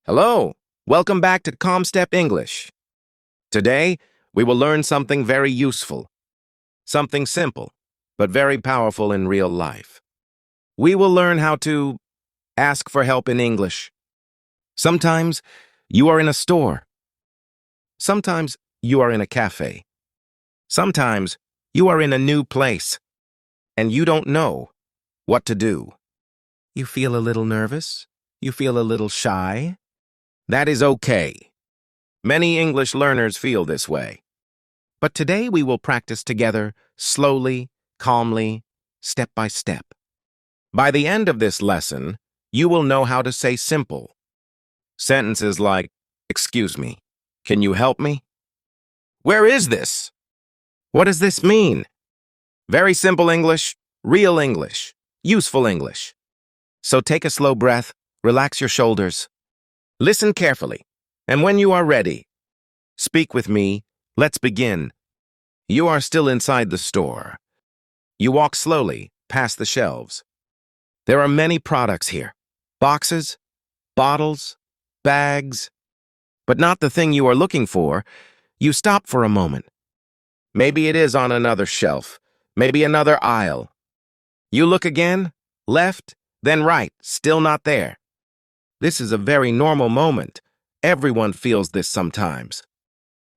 Hello, welcome back to CalmStep English. Today, we will learn something very useful, something simple, but very powerful in real life. We will learn how to ask for help in English. Sometimes you are in a store. Sometimes you are in a cafe. Sometimes you are in a new place, and you don't know what to do. You feel a little nervous? You feel a little shy? That is okay. Many English learners feel this way. But today we will practice together, slowly, calmly, step by step. By the end of this lesson, you will know how to say simple sentences like, "Excuse me, can you help me? Where is this? What does this mean?" Very simple English, real English, useful English. So take a slow breath, relax your shoulders. Listen carefully, and when you are ready, speak with me. Let's begin. You are still inside the store. You walk slowly past the shelves. There are many products here. Boxes, bottles, bags. But not the thing you are looking for. You stop for a moment. Maybe it is on another shelf, maybe another aisle. You look again, left, then right, still not there. This is a very normal moment. Everyone feels this sometimes.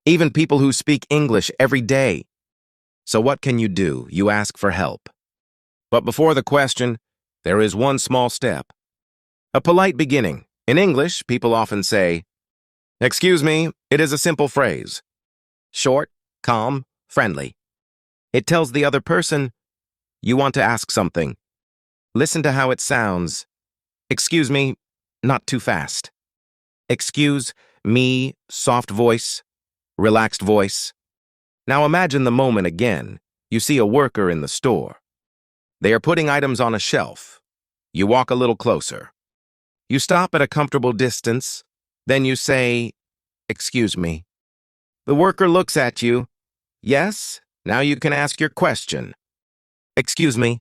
Even people who speak English every day. So what can you do? You ask for help. But before the question, there is one small step. A polite beginning. In English, people often say, "Excuse me," it is a simple phrase. Short, calm, friendly. It tells the other person, you want to ask something. Listen to how it sounds. "Excuse me," not too fast. "Excuse me," soft voice, relaxed voice. Now imagine the moment again. You see a worker in the store. They are putting items on a shelf. You walk a little closer. You stop at a comfortable distance. Then you say, "Excuse me." The worker looks at you. Yes, now you can ask your question. "Excuse me.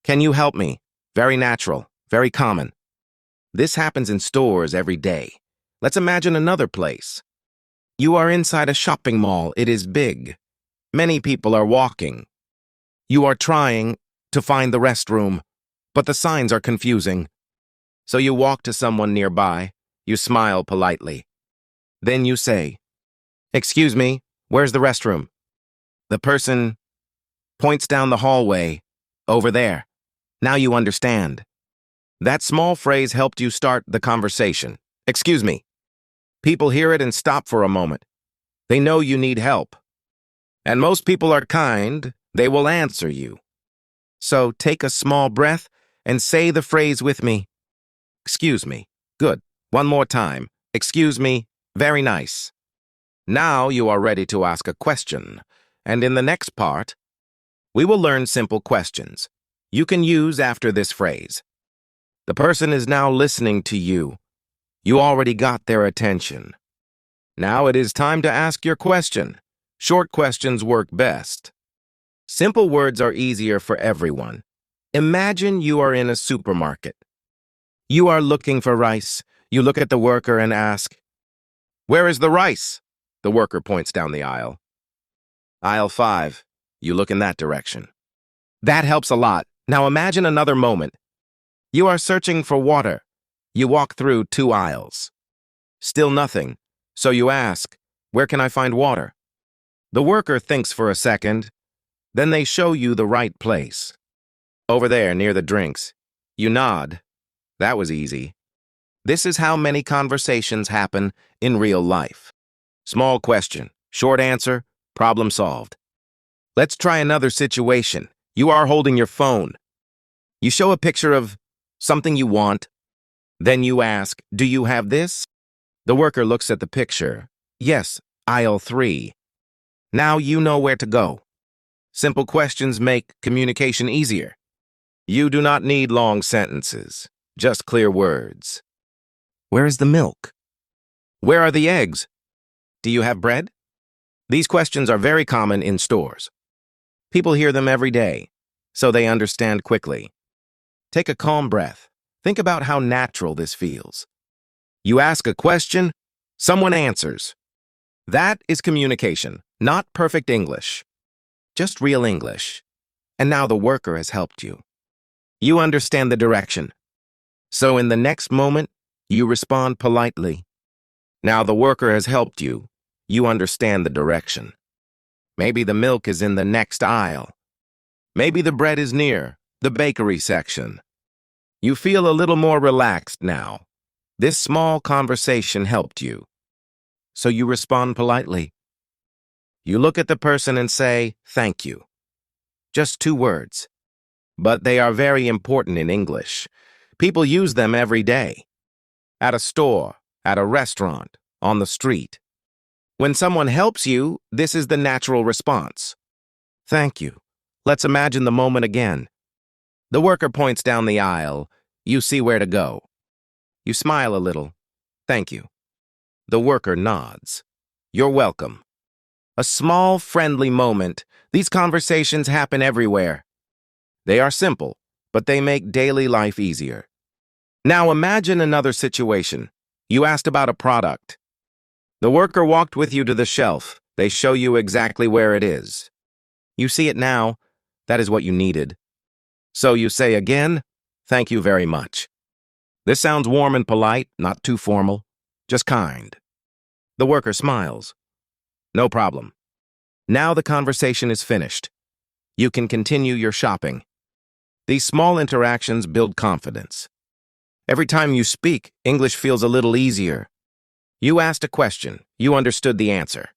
Can you help me?" Very natural, very common. This happens in stores every day. Let's imagine another place. You are inside a shopping mall. It is big. Many people are walking. You are trying to find the restroom, but the signs are confusing. So you walk to someone nearby. You smile politely. Then you say, "Excuse me, where's the restroom?" The person points down the hallway, over there. Now you understand. That small phrase helped you start the conversation. "Excuse me." People hear it and stop for a moment. They know you need help. And most people are kind. They will answer you. So take a small breath and say the phrase with me. "Excuse me." Good. One more time. "Excuse me." Very nice. Now you are ready to ask a question. And in the next part, we will learn simple questions you can use after this phrase. The person is now listening to you. You already got their attention. Now it is time to ask your question. Short questions work best. Simple words are easier for everyone. Imagine you are in a supermarket. You are looking for rice. You look at the worker and ask, "Where is the rice?" The worker points down the aisle. "Aisle 5. You look in that direction. That helps a lot. Now imagine another moment. You are searching for water. You walk through 2 aisles. Still nothing. So you ask, "Where can I find water?" The worker thinks for a second. Then they show you the right place. "Over there, near the drinks." You nod. That was easy. This is how many conversations happen in real life. Small question, short answer, problem solved. Let's try another situation. You are holding your phone. You show a picture of something you want. Then you ask, "Do you have this?" The worker looks at the picture. "Yes, aisle 3. Now you know where to go. Simple questions make communication easier. You do not need long sentences, just clear words. Where is the milk? Where are the eggs? Do you have bread? These questions are very common in stores. People hear them every day, so they understand quickly. Take a calm breath. Think about how natural this feels. You ask a question, someone answers. That is communication, not perfect English, just real English. And now the worker has helped you. You understand the direction. So in the next moment, you respond politely. Now the worker has helped you. You understand the direction. Maybe the milk is in the next aisle. Maybe the bread is near the bakery section. You feel a little more relaxed now. This small conversation helped you. So you respond politely. You look at the person and say, "Thank you." Just 2 words. But they are very important in English. People use them every day. At a store, at a restaurant, on the street. When someone helps you, this is the natural response. Thank you. Let's imagine the moment again. The worker points down the aisle. You see where to go. You smile a little. Thank you. The worker nods. You're welcome. A small, friendly moment. These conversations happen everywhere. They are simple, but they make daily life easier. Now imagine another situation. You asked about a product. The worker walked with you to the shelf. They show you exactly where it is. You see it now. That is what you needed. So you say again, "Thank you very much." This sounds warm and polite, not too formal, just kind. The worker smiles. No problem. Now the conversation is finished. You can continue your shopping. These small interactions build confidence. Every time you speak, English feels a little easier. You asked a question, you understood the answer.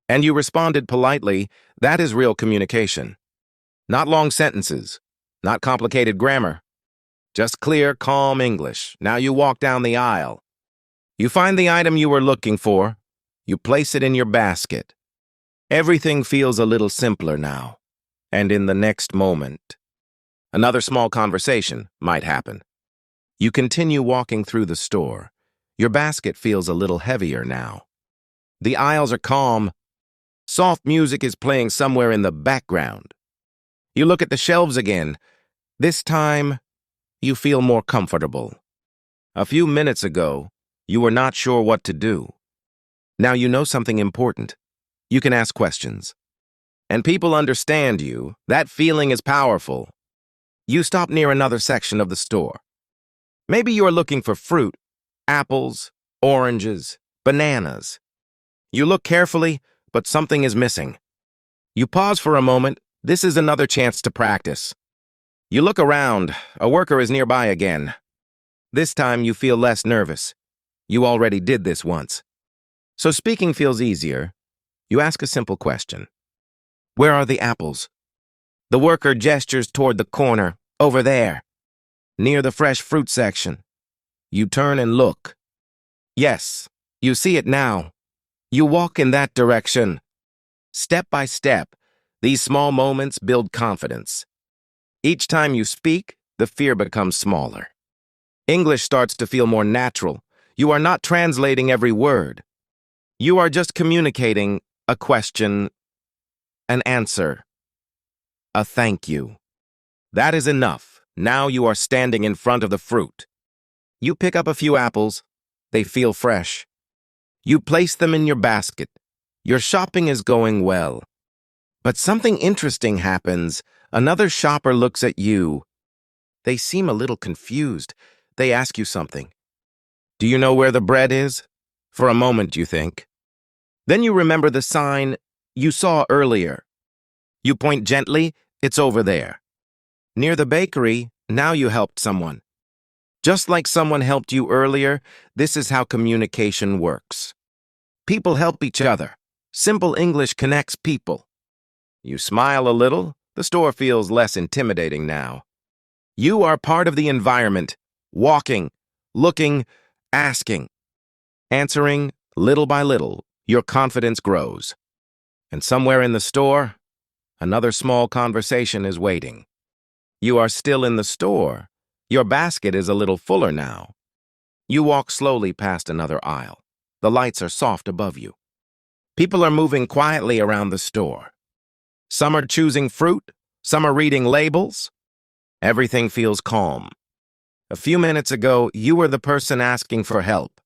And you responded politely. That is real communication. Not long sentences, not complicated grammar. Just clear, calm English. Now you walk down the aisle. You find the item you were looking for. You place it in your basket. Everything feels a little simpler now. And in the next moment, another small conversation might happen. You continue walking through the store. Your basket feels a little heavier now. The aisles are calm. Soft music is playing somewhere in the background. You look at the shelves again. This time, you feel more comfortable. A few minutes ago, you were not sure what to do. Now you know something important. You can ask questions. And people understand you. That feeling is powerful. You stop near another section of the store. Maybe you are looking for fruit, apples, oranges, bananas. You look carefully, but something is missing. You pause for a moment. This is another chance to practice. You look around. A worker is nearby again. This time you feel less nervous. You already did this once. So speaking feels easier. You ask a simple question. Where are the apples? The worker gestures toward the corner, over there, near the fresh fruit section. You turn and look. Yes, you see it now. You walk in that direction. Step by step, these small moments build confidence. Each time you speak, the fear becomes smaller. English starts to feel more natural. You are not translating every word. You are just communicating a question, an answer, a thank you. That is enough. Now you are standing in front of the fruit. You pick up a few apples. They feel fresh. You place them in your basket. Your shopping is going well. But something interesting happens. Another shopper looks at you. They seem a little confused. They ask you something. Do you know where the bread is? For a moment, you think. Then you remember the sign you saw earlier. You point gently. It's over there. Near the bakery, now you helped someone. Just like someone helped you earlier, this is how communication works. People help each other. Simple English connects people. You smile a little. The store feels less intimidating now. You are part of the environment, walking, looking, asking. Answering, little by little, your confidence grows. And somewhere in the store, another small conversation is waiting. You are still in the store. Your basket is a little fuller now. You walk slowly past another aisle. The lights are soft above you. People are moving quietly around the store. Some are choosing fruit. Some are reading labels. Everything feels calm. A few minutes ago, you were the person asking for help.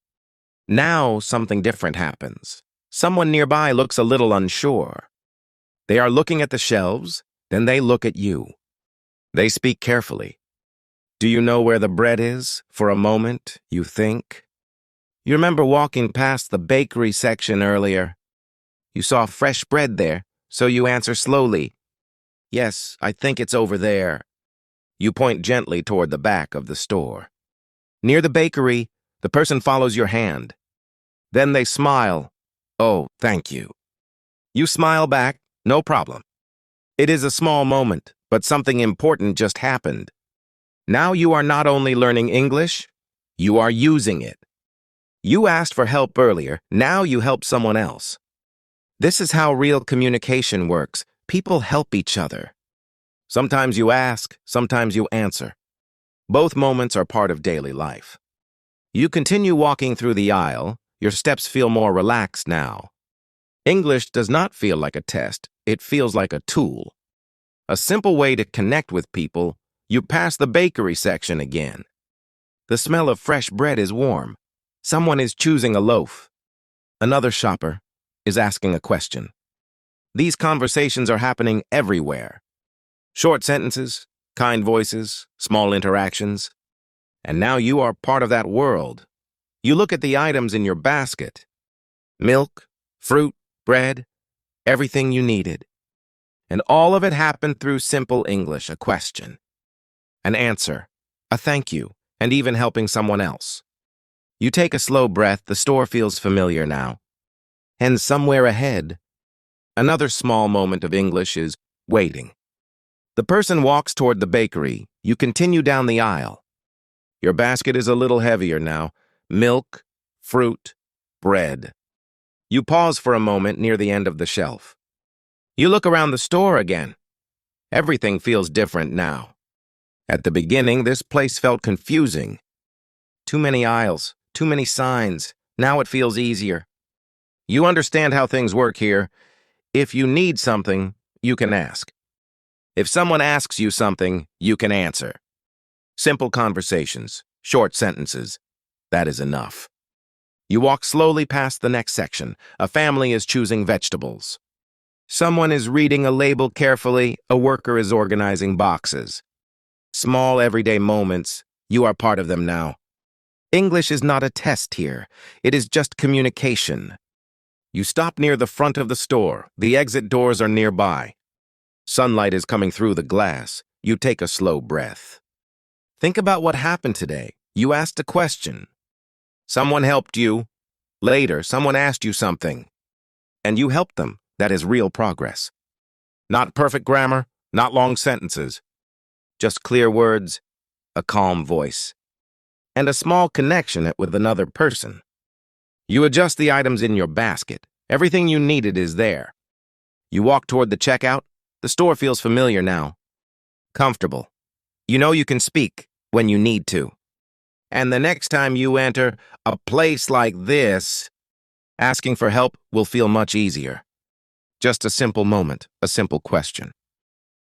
Now something different happens. Someone nearby looks a little unsure. They are looking at the shelves, then they look at you. They speak carefully. Do you know where the bread is? For a moment, you think. You remember walking past the bakery section earlier. You saw fresh bread there, so you answer slowly. Yes, I think it's over there. You point gently toward the back of the store. Near the bakery, the person follows your hand. Then they smile. Oh, thank you. You smile back, no problem. It is a small moment, but something important just happened. Now you are not only learning English, you are using it. You asked for help earlier, now you help someone else. This is how real communication works. People help each other. Sometimes you ask, sometimes you answer. Both moments are part of daily life. You continue walking through the aisle. Your steps feel more relaxed now. English does not feel like a test. It feels like a tool. A simple way to connect with people. You pass the bakery section again. The smell of fresh bread is warm. Someone is choosing a loaf. Another shopper is asking a question. These conversations are happening everywhere. Short sentences, kind voices, small interactions. And now you are part of that world. You look at the items in your basket. Milk, fruit, bread, everything you needed. And all of it happened through simple English, a question, an answer, a thank you, and even helping someone else. You take a slow breath, the store feels familiar now. And somewhere ahead, another small moment of English is waiting. The person walks toward the bakery. You continue down the aisle. Your basket is a little heavier now. Milk, fruit, bread. You pause for a moment near the end of the shelf. You look around the store again. Everything feels different now. At the beginning, this place felt confusing. Too many aisles, too many signs. Now it feels easier. You understand how things work here. If you need something, you can ask. If someone asks you something, you can answer. Simple conversations, short sentences. That is enough. You walk slowly past the next section. A family is choosing vegetables. Someone is reading a label carefully. A worker is organizing boxes. Small everyday moments, you are part of them now. English is not a test here. It is just communication. You stop near the front of the store. The exit doors are nearby. Sunlight is coming through the glass. You take a slow breath. Think about what happened today. You asked a question. Someone helped you. Later, someone asked you something. And you helped them. That is real progress. Not perfect grammar, not long sentences. Just clear words, a calm voice, and a small connection with another person. You adjust the items in your basket. Everything you needed is there. You walk toward the checkout. The store feels familiar now. Comfortable. You know you can speak when you need to. And the next time you enter a place like this, asking for help will feel much easier. Just a simple moment, a simple question,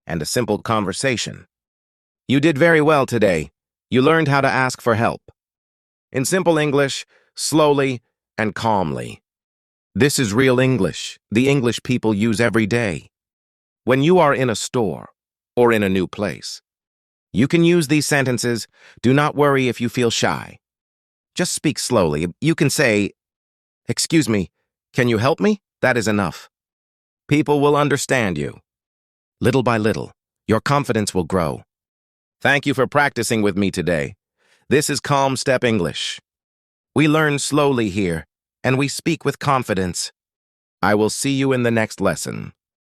and a simple conversation. You did very well today. You learned how to ask for help. In simple English, slowly and calmly. This is real English, the English people use every day. When you are in a store or in a new place, you can use these sentences. Do not worry if you feel shy. Just speak slowly. You can say, "Excuse me, can you help me?" That is enough. People will understand you. Little by little, your confidence will grow. Thank you for practicing with me today. This is CalmStep English. We learn slowly here, and we speak with confidence. I will see you in the next lesson.